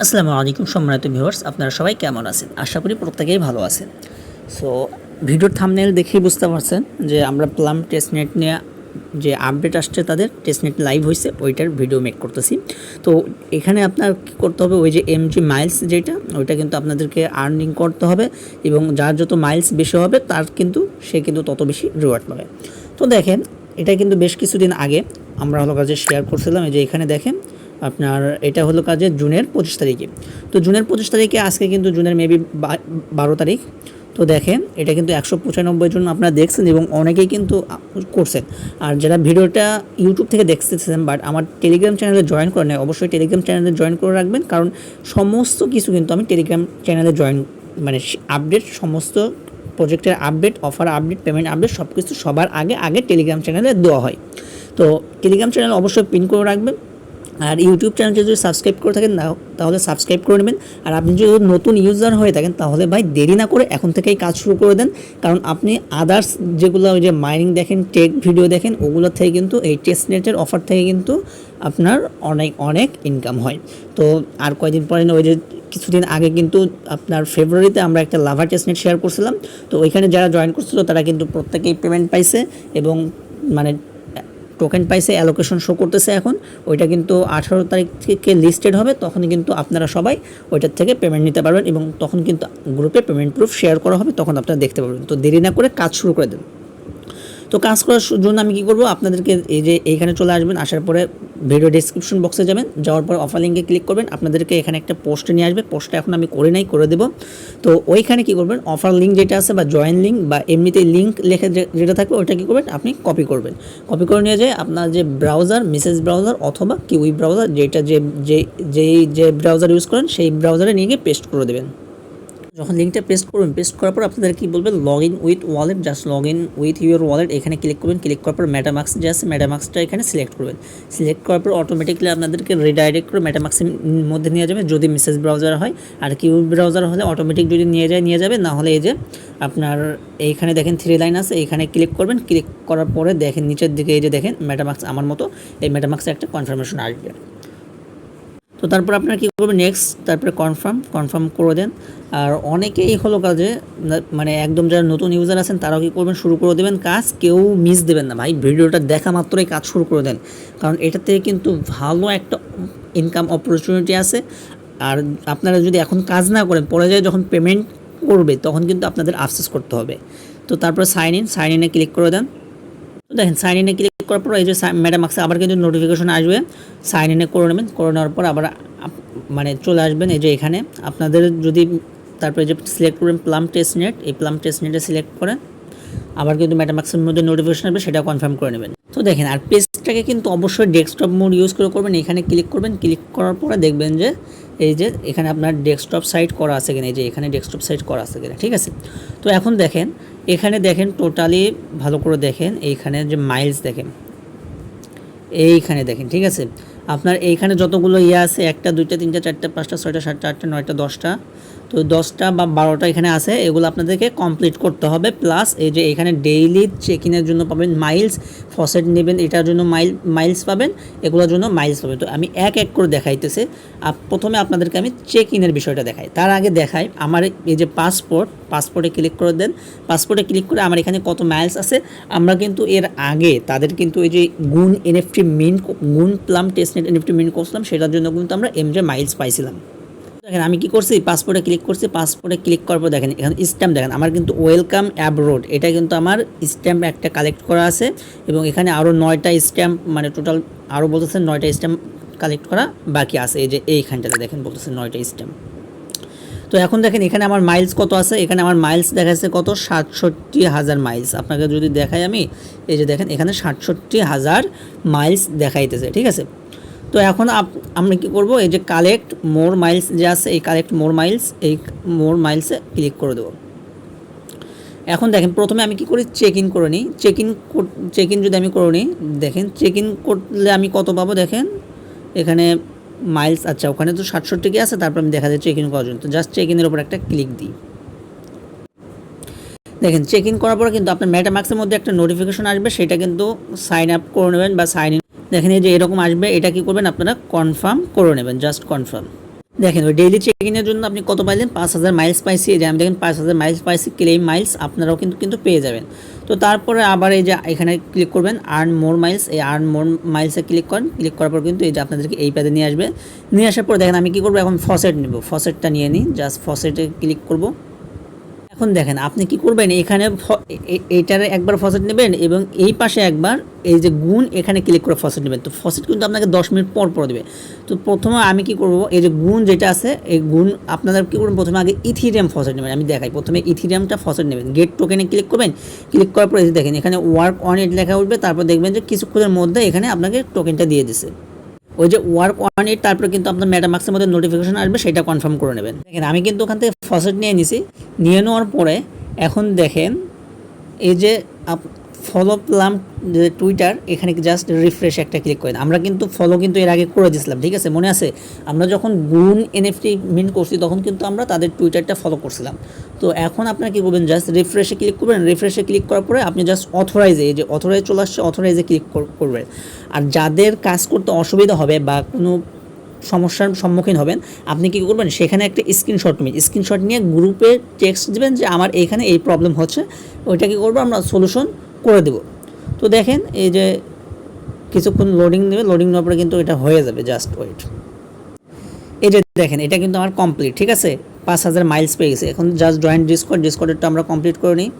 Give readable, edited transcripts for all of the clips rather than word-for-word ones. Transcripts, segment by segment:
আসসালামু আলাইকুম সম্মানিত ভিউয়ার্স, আপনারা সবাই কেমন আছেন? আশা করি প্রত্যেকেই ভালো আছেন। সো ভিডিওর থাম্বনেল দেখেই বুঝতে পারছেন যে আমরা প্লাম টেস্টনেট নিয়ে যে আপডেট আসছে, তাদের টেস্টনেট লাইভ হয়েছে ওইটার ভিডিও মেক করতেছি। তো এখানে আপনার কী করতে হবে, ওই যে এমজি মাইলস যেটা, ওইটা কিন্তু আপনাদেরকে আর্নিং করতে হবে এবং যার যত মাইলস বেশি হবে তার কিন্তু সে কিন্তু তত বেশি রিওয়ার্ড পাবে। তো দেখেন, এটা কিন্তু বেশ কিছুদিন আগে আমরা হলো কাজে শেয়ার করছিলাম। এই যে এখানে দেখেন আপনার এটা হলো কাজে জুনের 25 তারিখে। তো জুনের 25 তারিখে, আজকে কিন্তু জুনের মেবি 12 তারিখ। তো দেখেন এটা কিন্তু 195 জন আপনারা দেখছেন এবং অনেকেই কিন্তু করছেন। আর যারা ভিডিওটা ইউটিউব থেকে দেখতেছেন বাট আমার টেলিগ্রাম চ্যানেলে জয়েন করে নেয়, অবশ্যই টেলিগ্রাম চ্যানেলে জয়েন করে রাখবেন, কারণ সমস্ত কিছু কিন্তু আমি টেলিগ্রাম চ্যানেলে জয়েন মানে আপডেট, সমস্ত প্রজেক্টের update, offer update, payment update সব কিছু সবার আগে টেলিগ্রাম চ্যানেলে দেওয়া হয়। তো টেলিগ্রাম চ্যানেল অবশ্যই পিন করে রাখবেন। আর ইউটিউব চ্যানেলটি যদি সাবস্ক্রাইব করে থাকেন তাহলে সাবস্ক্রাইব করে নেবেন। আর আপনি যদি নতুন ইউজার হয়ে থাকেন তাহলে ভাই দেরি না করে এখন থেকেই কাজ শুরু করে দেন, কারণ আপনি আদার্স যেগুলো ওই যে মাইনিং দেখেন, টেক ভিডিও দেখেন, ওগুলোর থেকে কিন্তু এই টেস্টনেটের অফার থেকে কিন্তু আপনার অনেক ইনকাম হয়। তো আর কয়েকদিন পরে ওই যে কিছুদিন আগে কিন্তু আপনার ফেব্রুয়ারিতে আমরা একটা লাভা টেস্টনেট শেয়ার করছিলাম। তো ওইখানে যারা জয়েন করছিল তারা কিন্তু প্রত্যেকেই পেমেন্ট পাইছে এবং মানে টোকেন পাইছে, অ্যালোকেশন শো করতেছে এখন। ওইটা কিন্তু 18 তারিখ থেকে লিস্টেড হবে, তখন কিন্তু আপনারা সবাই ওইটার থেকে পেমেন্ট নিতে পারবেন এবং তখন কিন্তু গ্রুপে পেমেন্ট প্রুফ শেয়ার করা হবে, তখন আপনারা দেখতে পারবেন। তো দেরি না করে কাজ শুরু করে দেন। তো কাজ করার জন্য আমি কী করবো, আপনাদেরকে এই যে এইখানে চলে আসবেন, আসার পরে ভিডিও ডিসক্রিপশন বক্সে যাবেন, যাওয়ার পর অফার লিঙ্কে ক্লিক করবেন। আপনাদেরকে এখানে একটা পোস্ট নিয়ে আসবে, পোস্টটা এখন আমি করে করে দেবো। তো ওইখানে কী করবেন, অফার লিঙ্ক যেটা আছে বা জয়েন লিঙ্ক বা এমনিতে লিঙ্ক লেখে যেটা থাকবে ওইটা কী করবেন, আপনি কপি করবেন। কপি করে নিয়ে যায় আপনার যে ব্রাউজার, মেসেজ ব্রাউজার অথবা কিউই ব্রাউজার, যেটা যে ব্রাউজার ইউজ করেন সেই ব্রাউজারে নিয়ে গিয়ে পেস্ট করে দেবেন। যখন লিঙ্কটা পেস্ট করবেন, পেস্ট করার পর আপনাদের কি বলবেন, log in with wallet, just log in with your wallet এখানে ক্লিক করবেন। ক্লিক করার পর মেটামাক্স যে আছে, মেটামাক্সটা এখানে সিলেক্ট করবেন। সিলেক্ট করার পর অটোমেটিকলি আপনাদেরকে রিডাইরেক্ট করে মেটামাক্সের মধ্যে নিয়ে যাবে যদি মেসেজ ব্রাউজার হয়। আর কিউ ব্রাউজার হলে অটোমেটিক যদি নিয়ে যাবে, না হলে এই যে আপনার এইখানে দেখেন 3 লাইন আছে, এইখানে ক্লিক করবেন। ক্লিক করার পরে দেখেন নিচের দিকে এই যে দেখেন মেটামাক্স আমার মতো, এই মেটামাক্সে একটা কনফার্মেশন আসবে। তো তারপর আপনারা কী করবেন, নেক্সট, তারপরে কনফার্ম করে দেন। আর অনেকেই হলো কাজে মানে একদম যারা নতুন ইউজার আছেন তারাও কী করবেন, শুরু করে দেবেন কাজ। কেউ মিস দেবেন না ভাই, ভিডিওটা দেখা মাত্রই কাজ শুরু করে দেন, কারণ এটা থেকে কিন্তু ভালো একটা ইনকাম অপরচুনিটি আছে। আর আপনারা যদি এখন কাজ না করেন, পরে যায় যখন পেমেন্ট করবে তখন কিন্তু আপনাদের আফসোস করতে হবে। তো তারপর সাইন ইনে ক্লিক করে দেন। তো দেখেন সাইন ইনে ক্লিক করার পর এই যে মেটামাক্সে আবার কিন্তু নোটিফিকেশন আসবে, সাইন ইনে করে নেবেন। করে নেওয়ার পর আবার মানে চলে আসবেন এই যে এখানে আপনাদের যদি তারপরে যে সিলেক্ট করবেন প্লাম টেস্টনেট, এই প্লাম টেস্টনেটে সিলেক্ট করেন। আবার কিন্তু মেটামাক্সের মধ্যে নোটিফিকেশন আসবে, সেটা কনফার্ম করে নেবেন। তো দেখেন, আর পেজটাকে কিন্তু অবশ্যই ডেস্কটপ মোড ইউজ করে করবেন। এখানে ক্লিক করবেন, ক্লিক করার পরে দেখবেন যে এই যে এখানে আপনার ডেস্কটপ সাইট করা আছে কিনা, এই যে এখানে ডেস্কটপ সাইট করা আছে কিনা, ঠিক আছে। তো এখন দেখেন, এখানে দেখেন টোটালি ভালো করে দেখেন, এইখানে যে মাইলস দেখেন, এইখানে দেখেন, ঠিক আছে। আপনার এইখানে যতগুলো আছে, 1টা 2টা 3টা 4টা 5টা 6টা 7টা 8টা 9টা 10টা, তো 10টা বা 12টা এখানে আছে, এগুলো আপনাদেরকে কমপ্লিট করতে হবে। প্লাস এই যে এখানে ডেইলি চেক ইনের জন্য পাবেন মাইলস, ফসেট নেবেন এটার জন্য মাইলস পাবেন, এগুলোর জন্য মাইলস পাবেন। তো আমি এক করে দেখাইতেছে। প্রথমে আপনাদেরকে আমি চেক ইনের বিষয়টা দেখাই, তার আগে দেখাই আমার এই যে পাসপোর্টে ক্লিক করে দেন। পাসপোর্টে ক্লিক করে আমার এখানে কত মাইলস আছে। আমরা কিন্তু এর আগে তাদের কিন্তু এই যে গুণ এনএফটি গুণ প্লাম টেস্টনেট এনএফটি মিন করছিলাম, সেটার জন্য কিন্তু আমরা এমজে মাইলস পাইছিলাম। দেখেন আমি কি করছি, পাসপোর্টে ক্লিক করছি। পাসপোর্টে ক্লিক করার পর দেখেন এখানে স্ট্যাম্প দেখেন, আমার কিন্তু ওয়েলকাম অ্যাব্রোড, এটা কিন্তু আমার স্ট্যাম্প একটা কালেক্ট করা আছে এবং এখানে আরও 9টা স্ট্যাম্প, মানে টোটাল আরও বলতেছেন 9টা স্ট্যাম্প কালেক্ট করা বাকি আছে। এই যে এইখানটাতে দেখেন বলতেছেন 9টা স্ট্যাম্প। তো এখন দেখেন এখানে আমার মাইলস কত আছে, এখানে আমার মাইলস দেখাচ্ছে কত, 67,000 মাইলস। আপনাকে যদি দেখাই আমি, এই যে দেখেন এখানে 67,000 মাইলস দেখাইতেছে, ঠিক আছে। তো এখন আমরা কী করবো, এই যে কালেক্ট মোর মাইলস যে আছে, এই কালেক্ট মোর মাইলস, এই মোর মাইলসে ক্লিক করে দেবো। এখন দেখেন প্রথমে আমি কি করি, চেক ইন করে নিই। চেক ইন যদি আমি করে নিই, দেখেন চেক ইন করলে আমি কত পাবো, দেখেন এখানে মাইলস, আচ্ছা ওখানে তো 67 কি আছে, তারপর আমি দেখা যায় চেক ইন করার জন্য, তো জাস্ট চেক ইনের উপর একটা ক্লিক দিই। দেখেন চেক ইন করার পরে কিন্তু আপনার মেটামাক্সের মধ্যে একটা নোটিফিকেশন আসবে, সেটা কিন্তু সাইন আপ করে নেবেন বা সাইন ইন, দেখেন এই যে এরকম আসবে। এটা কি করবেন, আপনারা কনফার্ম করে নেবেন, জাস্ট কনফার্ম। দেখেন ওই ডেইলি চেকিংয়ের জন্য আপনি কত পাইলেন, 5,000 মাইলস পাইছি। এই যে আমি দেখেন 5,000 মাইলস পাইছি, ক্লেম মাইলস আপনারাও কিন্তু পেয়ে যাবেন। তো তারপরে আবার এই যে এখানে ক্লিক করবেন আর্ন মোর মাইলস, এই আর্ন মোর মাইলসে ক্লিক করেন। ক্লিক করার পর কিন্তু এই যে আপনাদেরকে এই পেজে নিয়ে আসবে। নিয়ে আসার পর দেখেন আমি কী করবো, এখন ফসেট নেব, ফসেটটা নিয়ে নিই। জাস্ট ফসেটে ক্লিক করব। এখন দেখেন আপনি কি করবেন, এখানে এইটার একবার ফসেট নেবেন এবং এই পাশে একবার এই যে গুণ এখানে ক্লিক করে ফসেট নেবেন। তো ফসেট কিন্তু আপনাকে 10 মিনিট পর দেবে। তো প্রথমে আমি কি করব, এই যে গুণ যেটা আছে এই গুণ আপনাদের কী করবেন, প্রথমে আগে ইথিরিয়াম ফসেট নেবেন। আমি দেখাই, প্রথমে ইথিরিয়ামটা ফসেট নেবেন। গেট টোকেনে ক্লিক করবেন। ক্লিক করার পর এই যে দেখেন এখানে ওয়ার্ক অন ইট লেখা উঠবে। তারপর দেখবেন যে কিছুক্ষণের মধ্যে এখানে আপনাকে টোকেনটা দিয়ে দিছে। ওই যে ওয়ার্ক অন ইট, তারপরে কিন্তু আপনার মেটামাক্সের মধ্যে নোটিফিকেশন আসবে, সেটা কনফার্ম করে নেবেন। দেখেন আমি কিন্তু ওখান থেকে ফসেট নিয়ে নিছি। নিয়ে নেওয়ার পরে এখন দেখেন এই যে ফলো প্লাম যে টুইটার, এখানে জাস্ট রিফ্রেশ একটা ক্লিক করেন। আমরা কিন্তু ফলো কিন্তু এর আগে করে দিয়েছিলাম, ঠিক আছে, মনে আছে? আমরা যখন গুণ এনএফটি মিন করছি তখন কিন্তু আমরা তাদের টুইটারটা ফলো করছিলাম। তো এখন আপনারা কী করবেন, জাস্ট রিফ্রেশে ক্লিক করবেন। রিফ্রেশে ক্লিক করার পরে আপনি জাস্ট অথরাইজে, এই যে অথরাইজ চলে আসছে, অথরাইজে ক্লিক করবেন। আর যাদের কাজ করতে অসুবিধা হবে বা কোনো সমস্যার সম্মুখীন হবেন, আপনি কী করবেন, সেখানে একটা স্ক্রিনশট নেবেন। স্ক্রিনশট নিয়ে গ্রুপে টেক্সট দেবেন যে আমার এইখানে এই প্রবলেম হচ্ছে, ওইটা কী করবো, আমরা সলিউশন করে দেব। তো দেখেন এই যে কিছুক্ষণ লোডিং নেবে, লোডিং নেওয়ার পরে কিন্তু এটা হয়ে যাবে। Just wait. এই যে দেখেন এটা কিন্তু আমার কমপ্লিট, ঠিক আছে, 5,000 মাইলস পেয়ে গেছে। এখন জাস্ট জয়েন ডিসকর্ডটা আমরা কমপ্লিট করে নিই।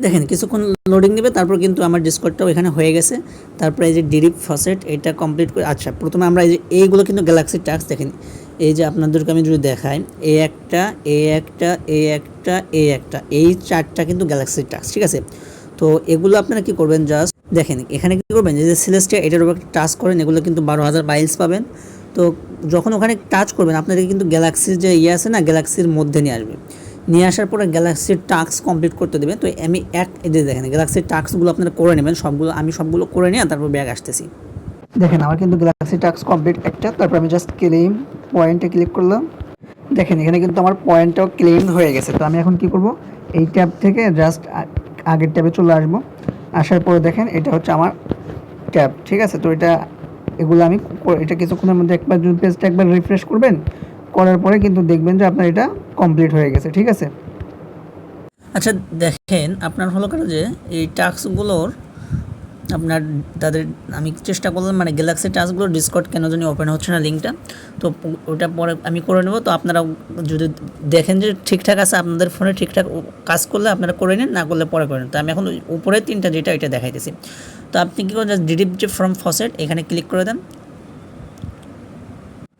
দেখেন কিছুক্ষণ লোডিং নেবে, তারপর কিন্তু আমার ডিসকর্ডটাও এখানে হয়ে গেছে। তারপরে এই যে ডিরিপ ফসেট এটা কমপ্লিট করে, আচ্ছা প্রথমে আমরা এই যে এইগুলো কিন্তু গ্যালাক্সি টাস্ক। দেখেন এই যে আপনাদেরকে আমি যদি দেখাই, এই একটা এই 4টা কিন্তু গ্যালাক্সি টাস্ক, ঠিক আছে। তো এগুলো আপনারা কি করবেন, জাস্ট দেখেন এখানে কী করবেন, যে সেলেস্টিয়া এটার উপর টাচ করেন, এগুলো কিন্তু 12,000 মাইলস পাবেন। তো যখন ওখানে টাচ করবেন আপনাদের কিন্তু গ্যালাক্সির যে ইয়ে আছে না, গ্যালাক্সির মধ্যে নিয়ে আসবে। নিয়ে আসার পরে গ্যালাক্সির টাস্ক কমপ্লিট করতে দেবে। তো আমি এই যে দেখেন গ্যালাক্সির টাস্কগুলো আপনারা করে নেবেন, সবগুলো করে নিয়ে তারপর ব্যাগ আসতেছি। দেখেন আমার কিন্তু গ্যালাক্সি টাস্ক কমপ্লিট একটা। তারপর আমি জাস্ট ক্লেম পয়েন্টে ক্লিক করলাম। দেখেন এখানে কিন্তু আমার পয়েন্টটাও ক্লেম হয়ে গেছে। তো আমি এখন কি করব, এই ট্যাব থেকে জাস্ট আগের ট্যাবে চলে আসব। আসার পরে দেখেন এটা হচ্ছে আমার ট্যাব, ঠিক আছে। তো এগুলো আমি এটা কিছুক্ষণের মধ্যে একবার যদি পেজটা একবার রিফ্রেশ করবেন, করার পরে কিন্তু দেখবেন যে আপনার এটা কমপ্লিট হয়ে গেছে, ঠিক আছে। আচ্ছা দেখেন আপনার হলো কেন যে এই টাস্কগুলোর আপনার তাদের আমি চেষ্টা করলাম, মানে গ্যালাক্সি টাস্কগুলোর ডিসকর্ড কেন জানি ওপেন হচ্ছে না লিঙ্কটা। তো ওটা পরে আমি করে নেব। তো আপনারা যদি দেখেন যে ঠিকঠাক আছে, আপনাদের ফোনে ঠিকঠাক কাজ করলে আপনারা করে নিন, না করলে পরে করে নিন। তো আমি এখন উপরে 3টা যেটা এটা দেখাইতেছি। তো আপনি কী করেন, জাস্ট ডিডিপ যে ফ্রম ফসেট এখানে ক্লিক করে দেন।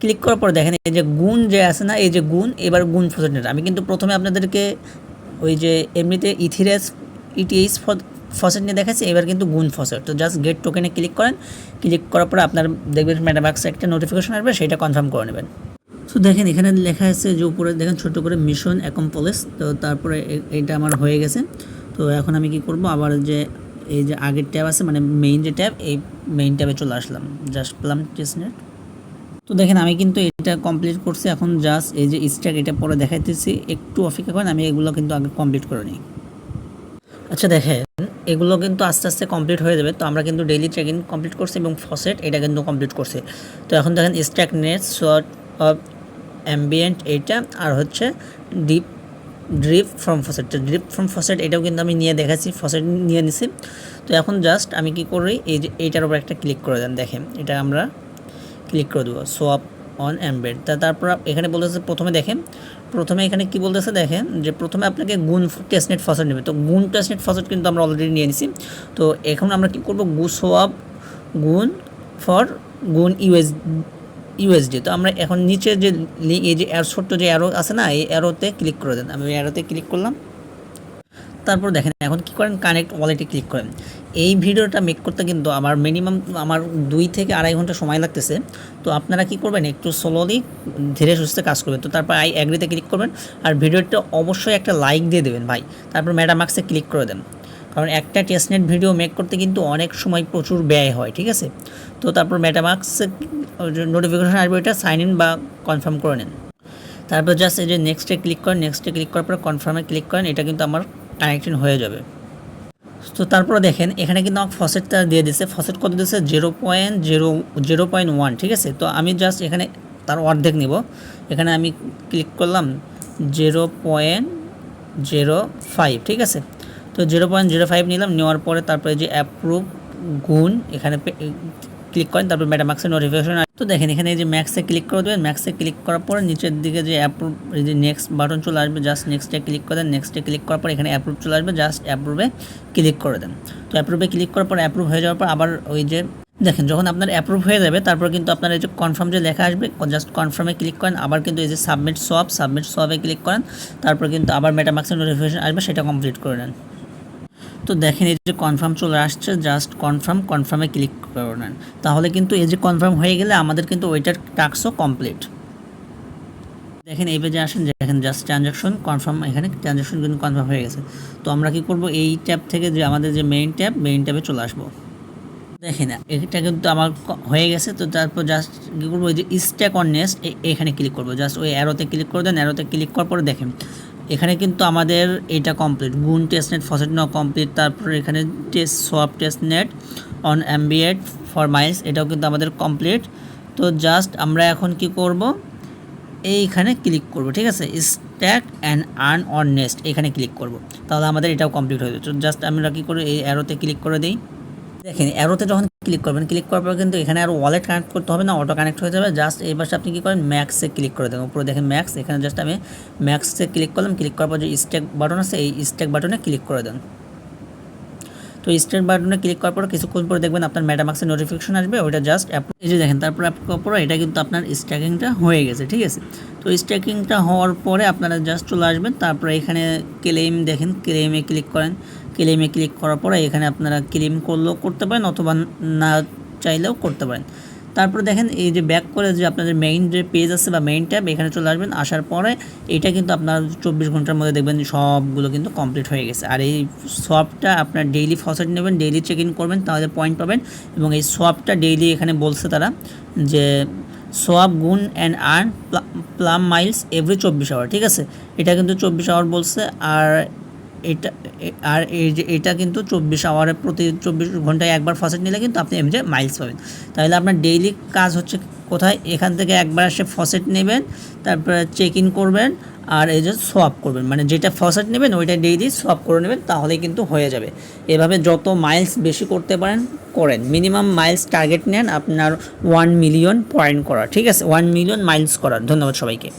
ক্লিক করার পর দেখেন এই যে গুণ যে আছে না, এই যে গুণ, এবার গুণ ফসেট নেট। আমি কিন্তু প্রথমে আপনাদেরকে ওই যে এমনিতে ইটিএইচ ফসেট নিয়ে দেখাচ্ছি, এবার কিন্তু গুণ ফসেট। তো জাস্ট গেট টোকেনে ক্লিক করেন। ক্লিক করার পরে আপনার দেখবেন মেটামাক্সে একটা নোটিফিকেশন আসবে, সেটা কনফার্ম করে নেবেন। সো দেখেন এখানে লেখা আছে যে উপরে দেখেন ছোট্ট করে মিশন অ্যাকমপ্লিশ। তো তারপরে এটা আমার হয়ে গেছে। তো এখন আমি কি করব, আবার যে এই যে আগের ট্যাব আছে মানে মেইন যে ট্যাব, এই মেইন ট্যাবে চলে আসলাম, জাস্ট প্লাম টেস্টনেট। তো দেখেন আমি কিন্তু এটা কমপ্লিট করছি। এখন জাস্ট এই যে স্ট্যাক এটা পরে দেখাইতেছি, একটু অপেক্ষা করেন, আমি এগুলো কিন্তু আগে কমপ্লিট করে নিই। আচ্ছা দেখেন এগুলো কিন্তু আস্তে আস্তে কমপ্লিট হয়ে যাবে। তো আমরা কিন্তু ডেইলি ট্র্যাকিং কমপ্লিট করছি এবং ফসেট এটা কিন্তু কমপ্লিট করছি। তো এখন দেখেন stack net short of ambient এইটা, আর হচ্ছে ড্রিপ ফ্রম ফসেট এটাও কিন্তু আমি নিয়ে দেখাচ্ছি, ফসেট নিয়ে নিছি। তো এখন জাস্ট আমি কি করি, এই যে এইটার উপর একটা ক্লিক করে দেন। দেখেন এটা আমরা ক্লিক করে দেবো, সোয়াপ অন এমবেড। তারপর এখানে বলতেছে প্রথমে দেখেন, প্রথমে এখানে কি বলতেছে দেখেন, যে প্রথমে আপনাকে গুণ টেস্টনেট ফসেট নেবে। তো গুণ টেস্টনেট ফসেট কিন্তু আমরা অলরেডি নিয়ে নিছি। তো এখন আমরা কি করব, সোয়াপ গুণ ফর গুণ ইউএসডি। তো আমরা এখন নিচে যে এই যে ছোট্ট যে অ্যারো আছে না, এই অ্যারোতে ক্লিক করে দেন। আমি অ্যারোতে ক্লিক করলাম। তারপর দেখেন এখন কী করেন, কানেক্ট ওয়ালেটে ক্লিক করেন। এই ভিডিওটা মেক করতে কিন্তু আমার মিনিমাম 2 থেকে 2.5 ঘন্টা সময় লাগতেছে। তো আপনারা কি করবেন, একটু স্লোলি ধীরে সুস্থে কাজ করবেন। তো তারপর অ্যাগ্রিতে ক্লিক করবেন, আর ভিডিওটা অবশ্যই একটা লাইক দিয়ে দেবেন ভাই। তারপর মেটামাক্সে ক্লিক করে দেন, কারণ একটা টেস্টনেট ভিডিও মেক করতে কিন্তু অনেক সময় প্রচুর ব্যয় হয়, ঠিক আছে। তো তারপর মেটামাক্সে নোটিফিকেশন আসবে, এটা সাইন ইন বা কনফার্ম করে নেন। তারপর জাস্ট এই যে নেক্সটে ক্লিক করেন, নেক্সটে ক্লিক করার পর কনফার্মে ক্লিক করেন, এটা কিন্তু আমার কানেকশন হয়ে যাবে। তো তারপরে দেখেন এখানে কিন্তু আমার ফসেটটা দিয়ে দিচ্ছে, ফসেট কত দিচ্ছে 0.1, ঠিক আছে। তো আমি জাস্ট এখানে তার অর্ধেক নিব, এখানে আমি ক্লিক করলাম 0.05, ঠিক আছে। তো 0.05 নিলাম, নেওয়ার পরে তারপরে যে অ্যাপ্রুভ গুণ এখানে ক্লিক করেন, তারপর মেটামাক্সের নোটিফিকেশন। তো দেখেন এখানে এই যে ম্যাক্সে ক্লিক করে দেবেন, ম্যাক্সে ক্লিক করার পরে নিচের দিকে যে অ্যাপ্রুভ এই যে নেক্সট বাটন চলে আসবে, জাস্ট নেক্সটে ক্লিক করে দেন। নেক্সটে ক্লিক করার পর এখানে অ্যাপ্রুভ চলে আসবে, জাস্ট অ্যাপ্রুভে ক্লিক করে দেন। তো অ্যাপ্রুভে ক্লিক করার পর অ্যাপ্রুভ হয়ে যাওয়ার পর আবার ওই যে দেখেন যখন আপনার অ্যাপ্রুভ হয়ে যাবে তারপর কিন্তু আপনার এই যে কনফার্ম যে লেখা আসবে, জাস্ট কনফার্মে ক্লিক করেন। আবার কিন্তু এই যে সাবমিট সোয়াপে ক্লিক করেন, তারপর কিন্তু আবার মেটামাক্সের নোটিফিকেশন আসবে, সেটা কমপ্লিট করে নেন। তো দেখেন এই যে কনফার্ম চলে আসছে, জাস্ট কনফার্মে ক্লিক করে নেন। তাহলে কিন্তু এই যে কনফার্ম হয়ে গেলে আমাদের কিন্তু ওইটার টাস্কও কমপ্লিট। দেখেন এই পেজে আসেন, দেখেন জাস্ট ট্রানজাকশন কনফার্ম, এখানে ট্রানজাকশন কিন্তু কনফার্ম হয়ে গেছে। তো আমরা কি করব, এই ট্যাব থেকে যে আমাদের যে মেইন ট্যাবে চলে আসবো। দেখেন এটা কিন্তু আমার হয়ে গেছে। তো তারপর জাস্ট কী করবো, ওই যে স্ট্যাক অন নেক্সট এখানে ক্লিক করবো, জাস্ট ওই অ্যারোতে ক্লিক করে দেন। অ্যারোতে ক্লিক করার পরে দেখেন এখানে কিন্তু আমাদের এটা কমপ্লিট, গুণ টেস্টনেট ফসেট নাও কমপ্লিট। তারপর এখানে swap testnet on ambient for miles, এটাও কিন্তু আমাদের কমপ্লিট। তো জাস্ট আমরা এখন কি করব, এইখানে ক্লিক করব, ঠিক আছে, stack and earn on next এখানে ক্লিক করব। তাহলে আমাদের এটাও কমপ্লিট হয়ে যাবে। তো জাস্ট আমরা কী করি, এই অ্যারোতে ক্লিক করে দিই। দেখেন অ্যারোতে যখন ক্লিক করবেন, ক্লিক করার পর কিন্তু এখানে আর ওয়ালেট কানেক্ট করতে হবে না, অটো কানেক্ট হয়ে যাবে। জাস্ট এই পাশে আপনি কী করেন, ম্যাক্সে ক্লিক করে দেন। উপরে দেখেন ম্যাক্স, এখানে জাস্ট আমি ম্যাক্সে ক্লিক করলাম। ক্লিক করার পর যে স্ট্যাক বাটন আছে, এই স্ট্যাক বাটনে ক্লিক করে দেন। তো স্ট্যাক বাটনে ক্লিক করার পর কিছুক্ষণ পরে দেখবেন আপনার মেটামাক্সের নোটিফিকেশন আসবে, ওইটা জাস্ট এই যে দেখেন তারপর পরে এটা কিন্তু আপনার স্ট্যাকিংটা হয়ে গেছে, ঠিক আছে। তো স্ট্যাকিংটা হওয়ার পরে আপনারা জাস্ট চলে আসবেন, তারপরে এখানে ক্লেম দেখেন, ক্লেমে ক্লিক করেন। ক্লেমে ক্লিক করার পরে এখানে আপনারা ক্লেম করলেও করতে পারেন, অথবা না চাইলেও করতে পারেন। তারপরে দেখেন এই যে ব্যাক করে যে আপনাদের মেইন যে পেজ আছে বা মেইন ট্যাব, এখানে চলে আসবেন। আসার পরে এটা কিন্তু আপনার 24 ঘন্টার মধ্যে দেখবেন সবগুলো কিন্তু কমপ্লিট হয়ে গেছে। আর এই সোয়াপটা আপনার ডেইলি ফসেট নেবেন, ডেইলি চেক ইন করবেন, তাহলে পয়েন্ট পাবেন। এবং এই সোয়াপটা ডেইলি এখানে বলছে তারা যে সোয়াপ গুণ and earn plum miles every 24 hour, ঠিক আছে। এটা কিন্তু 24 আওয়ার বলছে। আর এই যে এটা কিন্তু 24 আওয়ারে প্রতি 24 ঘন্টায় একবার ফসেট নিলে কিন্তু আপনি এমনি মাইলস পাবেন। তাহলে আপনার ডেইলি কাজ হচ্ছে কোথায়, এখান থেকে একবার এসে ফসেট নেবেন, তারপরে চেক ইন করবেন, আর এই যে সোয়াপ করবেন, মানে যেটা ফসেট নেবেন ওইটা ডেইলি সোয়াপ করে নেবেন, তাহলে কিন্তু হয়ে যাবে। এভাবে যত মাইলস বেশি করতে পারেন করেন, মিনিমাম মাইলস টার্গেট নেন আপনার 1 মিলিয়ন পয়েন্ট করার, ঠিক আছে, 1 মিলিয়ন মাইলস করার। ধন্যবাদ সবাইকে।